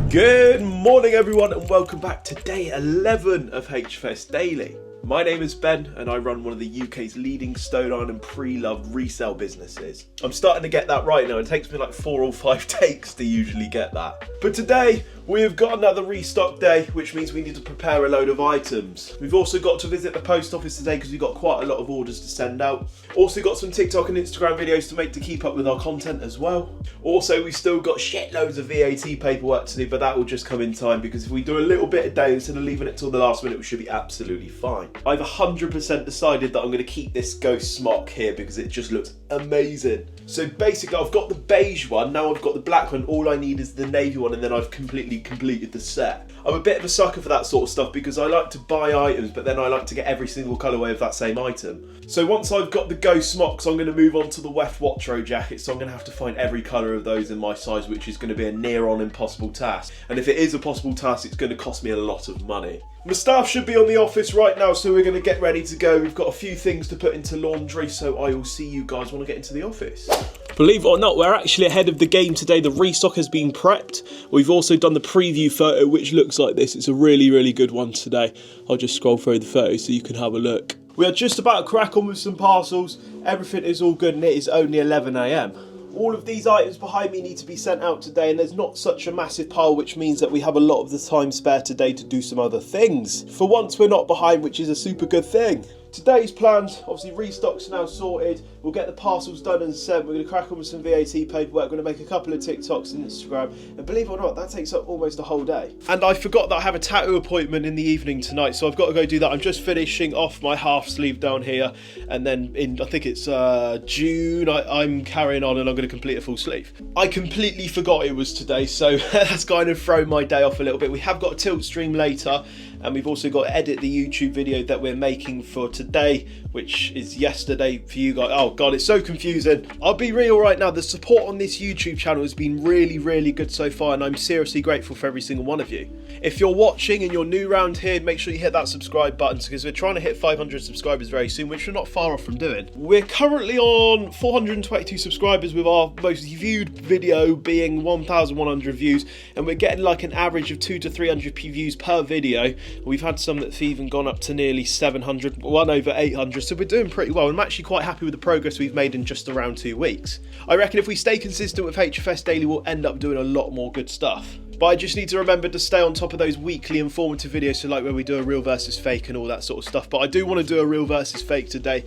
Good morning everyone and welcome back to day 11 of HFS Daily. My name is Ben and I run one of the UK's leading stone iron and pre-loved resale businesses. I'm starting to get that right now. It takes me like 4 or 5 takes to usually get that. But today we've got another restock day, which means we need to prepare a load of items. We've also got to visit the post office today because we've got quite a lot of orders to send out. Also got some TikTok and Instagram videos to make to keep up with our content as well. Also, we've still got shitloads of VAT paperwork to do, but that will just come in time because if we do a little bit a day instead of leaving it till the last minute, we should be absolutely fine. I've 100% decided that I'm going to keep this ghost smock here because it just looks amazing. So basically I've got the beige one, now I've got the black one, all I need is the navy one and then I've completely completed the set. I'm a bit of a sucker for that sort of stuff because I like to buy items but then I like to get every single colourway of that same item. So once I've got the ghost smocks, I'm going to move on to the Weft Watro jacket, so I'm going to have to find every colour of those in my size, which is going to be a near on impossible task. And if it is a possible task, it's going to cost me a lot of money. My staff should be on the office right now, so we're going to get ready to go. We've got a few things to put into laundry, so I will see you guys when I get into the office. Believe it or not, we're actually ahead of the game today. The restock has been prepped. We've also done the preview photo, which looks like this. It's a really, really good one today. I'll just scroll through the photos so you can have a look. We are just about to crack on with some parcels. Everything is all good and it is only 11 AM. All of these items behind me need to be sent out today and there's not such a massive pile, which means that we have a lot of the time spare today to do some other things. For once we're not behind, which is a super good thing. Today's plans, obviously restock's now sorted, we'll get the parcels done and sent, we're going to crack on with some VAT paperwork, we're going to make a couple of TikToks and Instagram, and believe it or not, that takes up almost a whole day. And I forgot that I have a tattoo appointment in the evening tonight, so I've got to go do that. I'm just finishing off my half sleeve down here, and then in, I think it's June, I'm carrying on and I'm going to complete a full sleeve. I completely forgot it was today, so that's kind of thrown my day off a little bit. We have got a tilt stream later, and we've also got to edit the YouTube video that we're making for today, which is yesterday for you guys. Oh god, it's so confusing. I'll be real right now, the support on this YouTube channel has been really, really good so far, and I'm seriously grateful for every single one of you. If you're watching and you're new around here, make sure you hit that subscribe button because we're trying to hit 500 subscribers very soon, which we're not far off from doing. We're currently on 422 subscribers with our most viewed video being 1,100 views, and we're getting like an average of 200 to 300 views per video. We've had some that have even gone up to nearly 700, one over 800, so we're doing pretty well. I'm actually quite happy with the progress we've made in just around 2 weeks. I reckon if we stay consistent with HFS Daily, we'll end up doing a lot more good stuff. But I just need to remember to stay on top of those weekly informative videos, so like where we do a real versus fake and all that sort of stuff. But I do want to do a real versus fake today,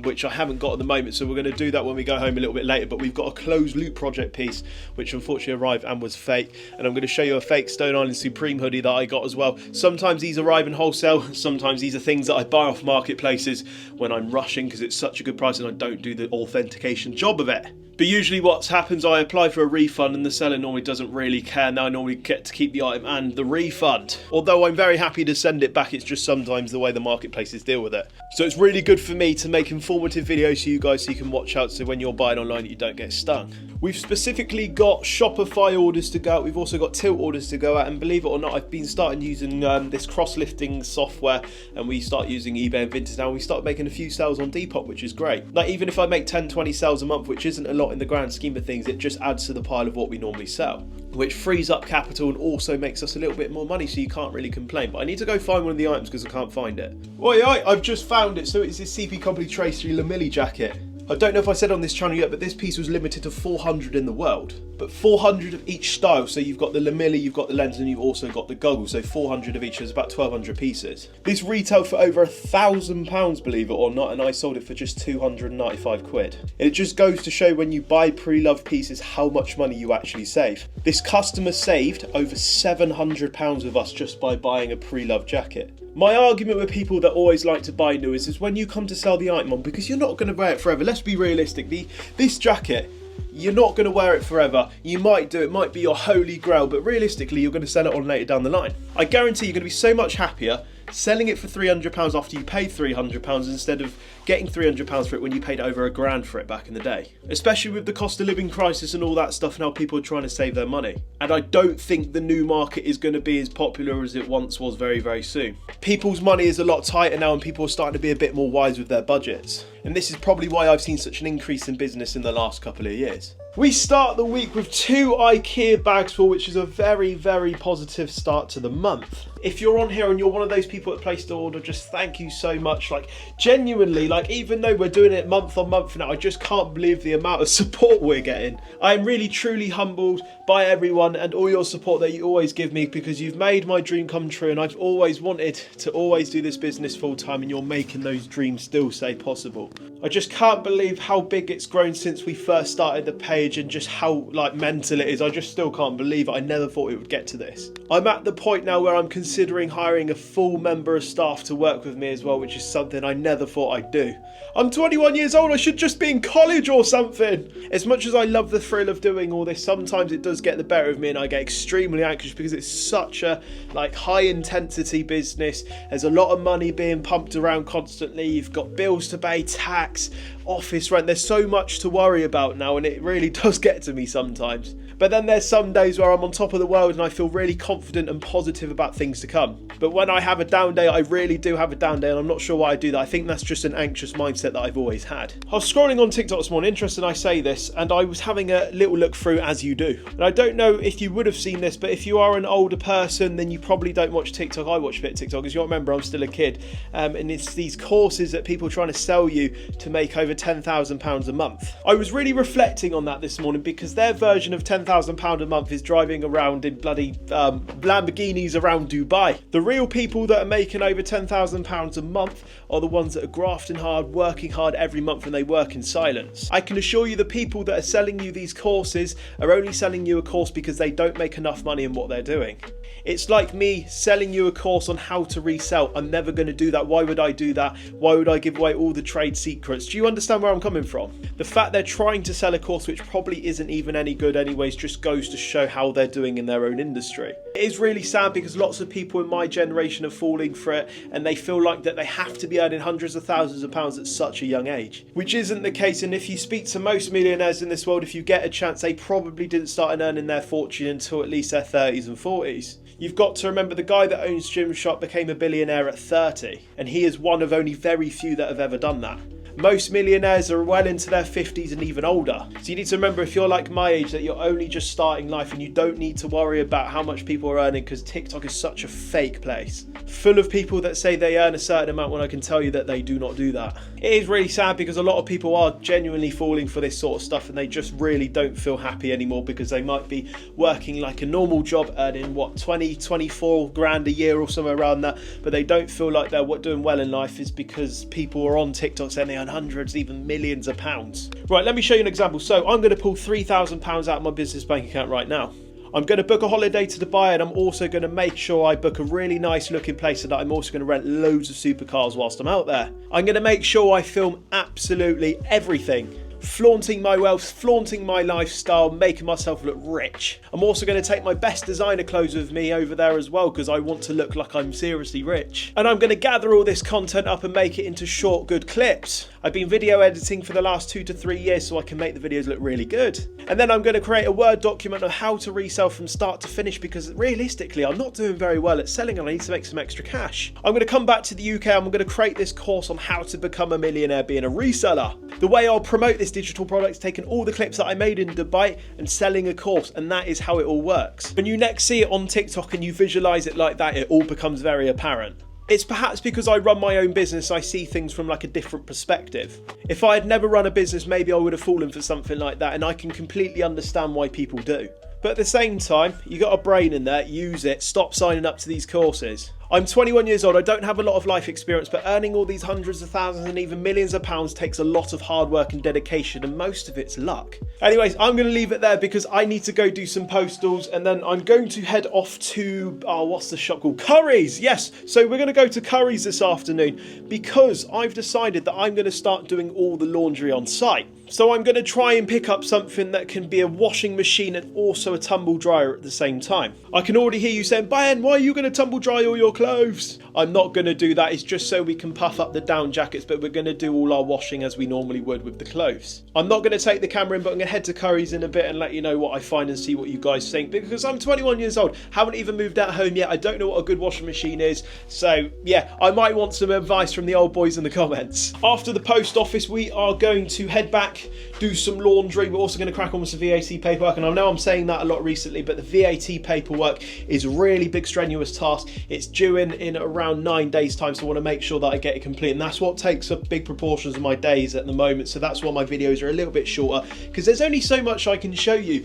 which I haven't got at the moment, so we're going to do that when we go home a little bit later. But we've got a closed loop project piece, which unfortunately arrived and was fake. And I'm going to show you a fake Stone Island Supreme hoodie that I got as well. Sometimes these arrive in wholesale, sometimes these are things that I buy off marketplaces when I'm rushing because it's such a good price and I don't do the authentication job of it. But usually what happens, I apply for a refund and the seller normally doesn't really care. Now I normally get to keep the item and the refund. Although I'm very happy to send it back, it's just sometimes the way the marketplaces deal with it. So it's really good for me to make informative videos for you guys so you can watch out so when you're buying online you don't get stung. We've specifically got Shopify orders to go out, we've also got Tilt orders to go out, and believe it or not, I've been starting using this cross-lifting software, and we start using eBay and Vinted now. We start making a few sales on Depop, which is great. Like even if I make 10-20 sales a month, which isn't a lot in the grand scheme of things, it just adds to the pile of what we normally sell, which frees up capital and also makes us a little bit more money, so you can't really complain. But I need to go find one of the items because I can't find it. Oi, I've just found it. So it's this CP Company Trace 3 Lamilli jacket. I don't know if I said on this channel yet, but this piece was limited to 400 in the world. But 400 of each style, so you've got the Lamilli, you've got the lens, and you've also got the goggles, so 400 of each, is about 1,200 pieces. This retailed for over £1,000, believe it or not, and I sold it for just 295 quid. And it just goes to show when you buy pre-loved pieces how much money you actually save. This customer saved over £700 with us just by buying a pre-loved jacket. My argument with people that always like to buy new is when you come to sell the item on, because you're not going to wear it forever. Let's be realistic. This jacket, you're not going to wear it forever. You might do, it might be your holy grail, but realistically you're going to sell it on later down the line. I guarantee you're going to be so much happier selling it for £300 after you paid £300 instead of getting £300 for it when you paid over £1,000 for it back in the day. Especially with the cost of living crisis and all that stuff, now people are trying to save their money. And I don't think the new market is going to be as popular as it once was very, very soon. People's money is a lot tighter now and people are starting to be a bit more wise with their budgets. And this is probably why I've seen such an increase in business in the last couple of years. We start the week with 2 IKEA bags full, which is a very, very positive start to the month. If you're on here and you're one of those people that placed the order, just thank you so much. Like, genuinely, like, even though we're doing it month on month now, I just can't believe the amount of support we're getting. I am really, truly humbled by everyone and all your support that you always give me, because you've made my dream come true, and I've always wanted to always do this business full time, and you're making those dreams still stay possible. I just can't believe how big it's grown since we first started the page and just how like mental it is. I just still can't believe it. I never thought it would get to this. I'm at the point now where I'm considering hiring a full member of staff to work with me as well, which is something I never thought I'd do. I'm 21 years old, I should just be in college or something. As much as I love the thrill of doing all this, sometimes it does get the better of me and I get extremely anxious because it's such a like high intensity business. There's a lot of money being pumped around constantly. You've got bills to pay, tax, office rent. There's so much to worry about now, and it really does get to me sometimes. But then there's some days where I'm on top of the world and I feel really confident and positive about things to come. But when I have a down day, I really do have a down day, and I'm not sure why I do that. I think that's just an anxious mindset that I've always had. I was scrolling on TikTok this morning, interesting I say this, and I was having a little look through as you do. And I don't know if you would have seen this, but if you are an older person, then you probably don't watch TikTok. I watch a bit of TikTok, because you remember I'm still a kid. And it's these courses that people are trying to sell you to make over £10,000 a month. I was really reflecting on that this morning, because their version of £10,000 a month is driving around in bloody Lamborghinis around Dubai. The real people that are making over £10,000 a month are the ones that are grafting hard, working hard every month, and they work in silence. I can assure you the people that are selling you these courses are only selling you a course because they don't make enough money in what they're doing. It's like me selling you a course on how to resell. I'm never going to do that. Why would I do that? Why would I give away all the trade secrets? Do you understand where I'm coming from? The fact they're trying to sell a course which probably isn't even any good anyways just goes to show how they're doing in their own industry. It is really sad because lots of people in my generation are falling for it, and they feel like that they have to be earning hundreds of thousands of pounds at such a young age, which isn't the case. And if you speak to most millionaires in this world, if you get a chance, they probably didn't start earning their fortune until at least their 30s and 40s. You've got to remember the guy that owns Gymshark became a billionaire at 30, and he is one of only very few that have ever done that. Most millionaires are well into their 50s and even older. So you need to remember, if you're like my age, that you're only just starting life and you don't need to worry about how much people are earning, because TikTok is such a fake place. Full of people that say they earn a certain amount when I can tell you that they do not do that. It is really sad because a lot of people are genuinely falling for this sort of stuff, and they just really don't feel happy anymore because they might be working like a normal job earning 24 grand a year or somewhere around that, but they don't feel like they're doing well in life is because people are on TikTok saying they earn hundreds, even millions of pounds. Right, let me show you an example. So I'm going to pull £3,000 out of my business bank account right now. I'm going to book a holiday to Dubai, and I'm also going to make sure I book a really nice looking place, so that I'm also going to rent loads of supercars whilst I'm out there. I'm going to make sure I film absolutely everything. Flaunting my wealth, flaunting my lifestyle, making myself look rich. I'm also going to take my best designer clothes with me over there as well, because I want to look like I'm seriously rich. And I'm going to gather all this content up and make it into short, good clips. I've been video editing for the last 2 to 3 years, so I can make the videos look really good. And then I'm going to create a Word document on how to resell from start to finish, because realistically, I'm not doing very well at selling and I need to make some extra cash. I'm going to come back to the UK. I'm going to create this course on how to become a millionaire being a reseller. The way I'll promote this digital product is taking all the clips that I made in Dubai and selling a course, and that is how it all works. When you next see it on TikTok and you visualize it like that, it all becomes very apparent. It's perhaps because I run my own business, I see things from like a different perspective. If I had never run a business, maybe I would have fallen for something like that, and I can completely understand why people do. But at the same time, you got a brain in there, use it, stop signing up to these courses. I'm 21 years old, I don't have a lot of life experience, but earning all these hundreds of thousands and even millions of pounds takes a lot of hard work and dedication, and most of it's luck. Anyways, I'm going to leave it there because I need to go do some postals, and then I'm going to head off to, what's the shop called? Curry's, yes. So we're going to go to Curry's this afternoon because I've decided that I'm going to start doing all the laundry on site. So I'm going to try and pick up something that can be a washing machine and also a tumble dryer at the same time. I can already hear you saying, "Ben, why are you going to tumble dry all your clothes?" clothes. I'm not going to do that. It's just so we can puff up the down jackets, but we're going to do all our washing as we normally would with the clothes. I'm not going to take the camera in, but I'm going to head to Curry's in a bit and let you know what I find and see what you guys think, because I'm 21 years old, haven't even moved out home yet. I don't know what a good washing machine is. So yeah, I might want some advice from the old boys in the comments. After the post office, we are going to head back, do some laundry. We're also going to crack on with some VAT paperwork, and I know I'm saying that a lot recently, but the VAT paperwork is a really big strenuous task. It's due in around 9 days time, so I want to make sure that I get it complete, and that's what takes up big proportions of my days at the moment. So that's why my videos are a little bit shorter, because there's only so much I can show you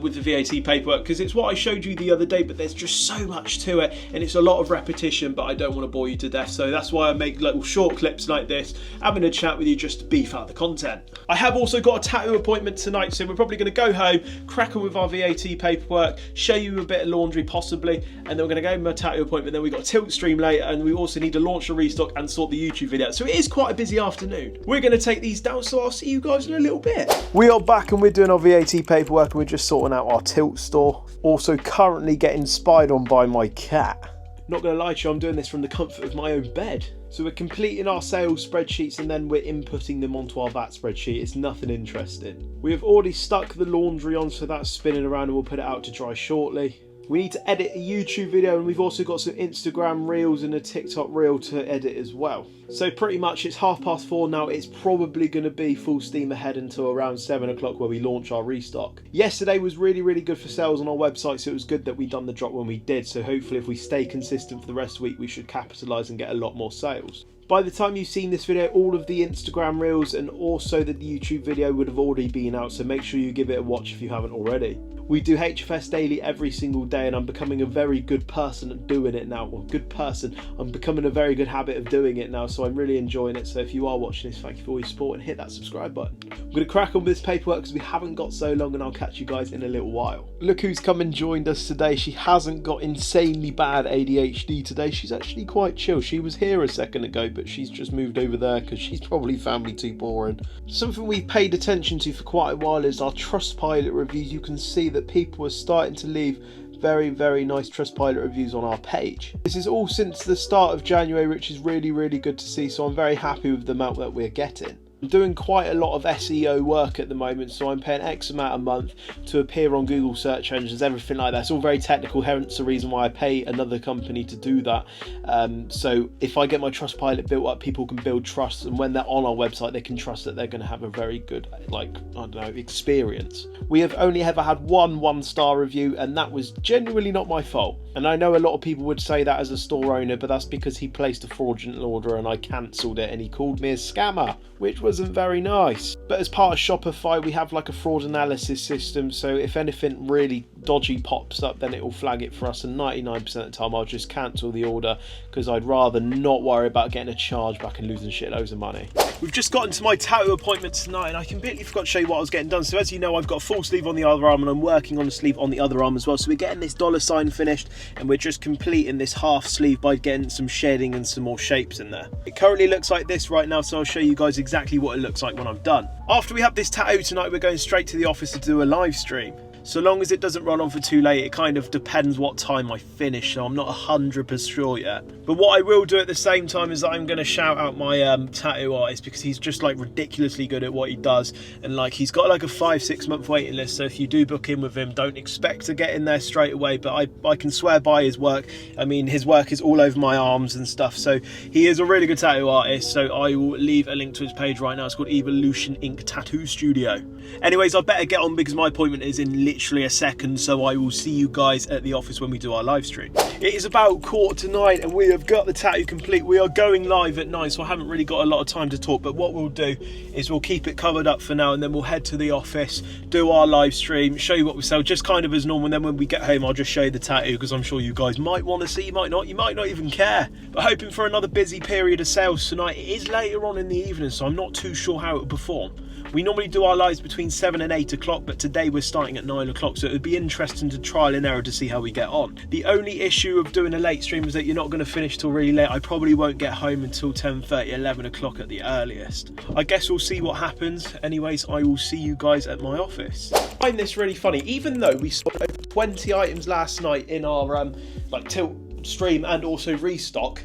with the VAT paperwork, because it's what I showed you the other day, but there's just so much to it and it's a lot of repetition, but I don't want to bore you to death. So that's why I make little short clips like this, having a chat with you just to beef out the content. I have also got a tattoo appointment tonight, so we're probably going to go home, crack on with our VAT paperwork, show you a bit of laundry possibly, and then we're going to go to my tattoo appointment. Then we've got a tilt stream later, and we also need to launch a restock and sort the YouTube video. So it is quite a busy afternoon. We're going to take these down, so I'll see you guys in a little bit. We are back and we're doing our VAT paperwork, and we're just sorting out our tilt store. Also currently getting spied on by my cat. Not going to lie to you, I'm doing this from the comfort of my own bed. So we're completing our sales spreadsheets and then we're inputting them onto our VAT spreadsheet. It's nothing interesting. We have already stuck the laundry on, so that's spinning around, and we'll put it out to dry shortly. We need to edit a YouTube video, and we've also got some Instagram reels and a TikTok reel to edit as well. So pretty much it's 4:30 now. It's probably going to be full steam ahead until around 7 o'clock where we launch our restock. Yesterday was really good for sales on our website, so it was good that we done the drop when we did. So hopefully if we stay consistent for the rest of the week, we should capitalise and get a lot more sales. By the time you've seen this video, all of the Instagram reels and also the YouTube video would have already been out, so make sure you give it a watch if you haven't already. We do HFS Daily every single day, and I'm becoming a very good person at doing it now. Well, good person. I'm becoming a very good habit of doing it now, so I'm really enjoying it. So if you are watching this, thank you for all your support, and hit that subscribe button. I'm going to crack on with this paperwork because we haven't got so long, and I'll catch you guys in a little while. Look who's come and joined us today. She hasn't got insanely bad ADHD today. She's actually quite chill. She was here a second ago, but she's just moved over there because she's probably found me too boring. Something we've paid attention to for quite a while is our Trustpilot reviews. You can see that people are starting to leave very nice Trustpilot reviews on our page. This is all since the start of January, which is really good to see, so I'm very happy with the amount that we're getting. I'm doing quite a lot of SEO work at the moment, so I'm paying X amount a month to appear on Google search engines, everything like that. It's all very technical, hence the reason why I pay another company to do that. So if I get my Trustpilot built up, people can build trust, and when they're on our website, they can trust that they're going to have a very good, experience. We have only ever had one star review, and that was genuinely not my fault. And I know a lot of people would say that as a store owner, but that's because he placed a fraudulent order and I cancelled it, and he called me a scammer, which wasn't very nice. But as part of Shopify, we have like a fraud analysis system, so if anything really dodgy pops up, then it will flag it for us, and 99% of the time I'll just cancel the order because I'd rather not worry about getting a charge back and losing shitloads of money. We've just gotten to my tattoo appointment tonight, and I completely forgot to show you what I was getting done. So as you know, I've got a full sleeve on the other arm, and I'm working on a sleeve on the other arm as well. So we're getting this $ finished, and we're just completing this half sleeve by getting some shading and some more shapes in there. It currently looks like this right now, so I'll show you guys exactly what it looks like when I'm done. After we have this tattoo tonight, we're going straight to the office to do a live stream. So long as it doesn't run on for too late, it kind of depends what time I finish, so I'm not 100% sure yet. But what I will do at the same time is that I'm going to shout out my tattoo artist, because he's just like ridiculously good at what he does, and like he's got like a 5-6 month waiting list, so if you do book in with him, don't expect to get in there straight away, but I can swear by his work. I mean, his work is all over my arms and stuff, so he is a really good tattoo artist. So I will leave a link to his page right now. It's called Evolution Ink Tattoo Studio. Anyways, I better get on because my appointment is in literally a second, so I will see you guys at the office when we do our live stream. It is about 9:15 and we have got the tattoo complete. We are going live at 9, so I haven't really got a lot of time to talk, but what we'll do is we'll keep it covered up for now, and then we'll head to the office, do our live stream, show you what we sell just kind of as normal, and then when we get home I'll just show you the tattoo, because I'm sure you guys might want to see, you might not even care. But hoping for another busy period of sales tonight. It is later on in the evening, so I'm not too sure how it will perform. We normally do our lives between 7 and 8 o'clock, but today we're starting at 9 o'clock, so it would be interesting to trial and error to see how we get on. The only issue of doing a late stream is that you're not going to finish till really late. I probably won't get home until 10:30, 11 o'clock at the earliest. I guess we'll see what happens. Anyways, I will see you guys at my office. I find this really funny. Even though we sold over 20 items last night in our tilt stream and also Restock,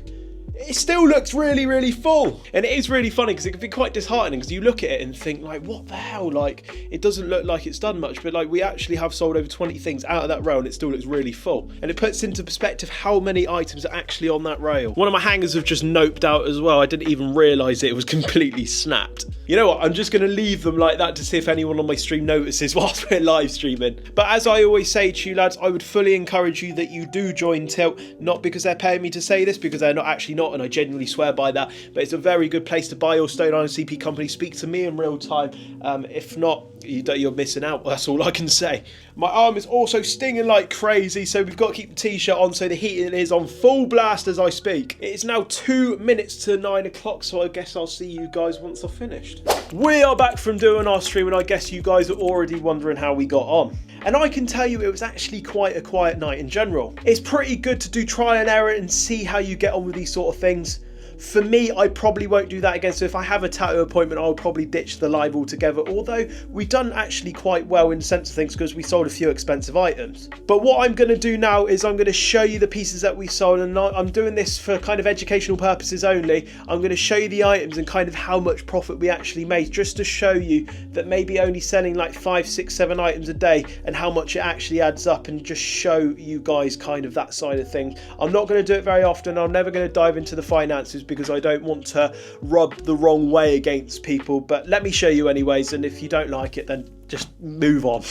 it still looks really, really full. And it is really funny because it can be quite disheartening because you look at it and think like, what the hell? Like, it doesn't look like it's done much, but like we actually have sold over 20 things out of that rail and it still looks really full. And it puts into perspective how many items are actually on that rail. One of my hangers have just noped out as well. I didn't even realise it was completely snapped. You know what? I'm just going to leave them like that to see if anyone on my stream notices whilst we're live streaming. But as I always say to you lads, I would fully encourage you that you do join Tilt, not because they're paying me to say this, because they're not, and I genuinely swear by that, but it's a very good place to buy your Stone Iron CP company. Speak to me in real time. If not, you're missing out. That's all I can say. My arm is also stinging like crazy, so we've got to keep the t-shirt on so the heating is on full blast as I speak. It is now 2 minutes to 9 o'clock, so I guess I'll see you guys once I've finished. We are back from doing our stream, and I guess you guys are already wondering how we got on. And I can tell you it was actually quite a quiet night in general. It's pretty good to do trial and error and see how you get on with these sort of things. For me, I probably won't do that again, so if I have a tattoo appointment, I'll probably ditch the live altogether, although we've done actually quite well in the sense of things because we sold a few expensive items. But what I'm going to do now is I'm going to show you the pieces that we sold, and I'm doing this for kind of educational purposes only. I'm going to show you the items and kind of how much profit we actually made, just to show you that maybe only selling like 5, 6, 7 items a day and how much it actually adds up, and just show you guys kind of that side of things. I'm not going to do it very often. I'm never going to dive into the finances because I don't want to rub the wrong way against people, but let me show you anyways, and if you don't like it then just move on.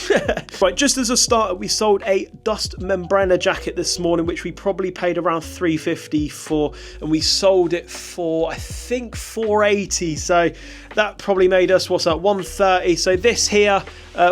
Right, just as a starter, we sold a dust membrana jacket this morning, which we probably paid around $3.50 for, and we sold it for I think $4.80, so that probably made us, what's that, $130. So this here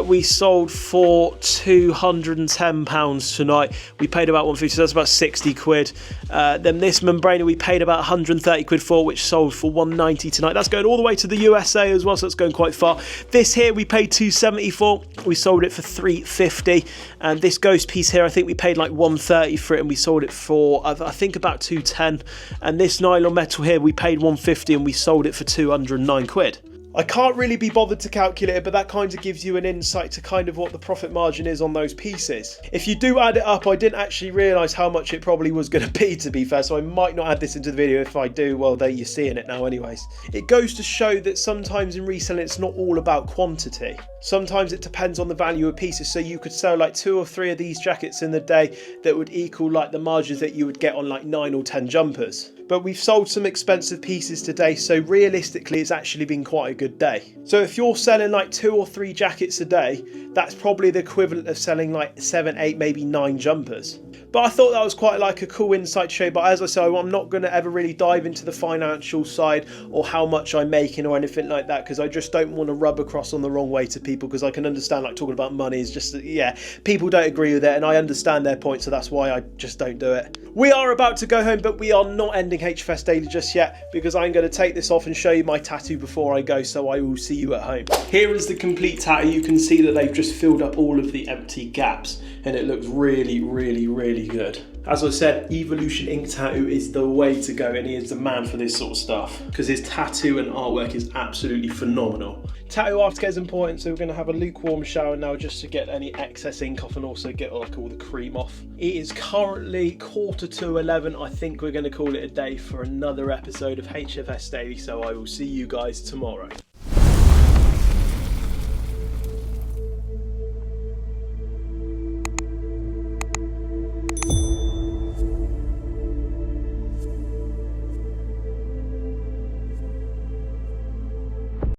we sold for £210 tonight. We paid about $150, so that's about 60 quid. Then this membrana we paid about 130 quid for, which sold for $190 tonight. That's going all the way to the USA as well, so that's going quite far. This here we paid $270 for, we sold it for $3.50. And this ghost piece here, I think we paid like $130 for it, and we sold it for I think about $210. And this nylon metal here we paid $150 and we sold it for 209 quid. I can't really be bothered to calculate it, but that kind of gives you an insight to kind of what the profit margin is on those pieces. If you do add it up, I didn't actually realise how much it probably was going to be, to be fair, so I might not add this into the video. If I do, well, there you're seeing it now anyways. It goes to show that sometimes in reselling it's not all about quantity. Sometimes it depends on the value of pieces, so you could sell like 2 or 3 of these jackets in the day that would equal like the margins that you would get on like 9 or 10 jumpers. But we've sold some expensive pieces today, so realistically it's actually been quite a good day. So if you're selling like 2 or 3 jackets a day, that's probably the equivalent of selling like 7, 8, maybe 9 jumpers. But I thought that was quite like a cool insight to show. But as I said, I'm not going to ever really dive into the financial side or how much I'm making or anything like that, because I just don't want to rub across on the wrong way to people, because I can understand like talking about money is just, yeah, people don't agree with it, and I understand their point, so that's why I just don't do it. We are about to go home, but we are not ending HFS Daily just yet, because I'm going to take this off and show you my tattoo before I go, so I will see you at home. Here is the complete tattoo. You can see that they've just filled up all of the empty gaps, and it looks really, really, really good. As I said, Evolution Ink Tattoo is the way to go, and he is the man for this sort of stuff, because his tattoo and artwork is absolutely phenomenal. Tattoo aftercare is important, so we're going to have a lukewarm shower now just to get any excess ink off and also get like all the cream off. It is currently 11:15. I think we're going to call it a day for another episode of HFS Daily, so I will see you guys tomorrow.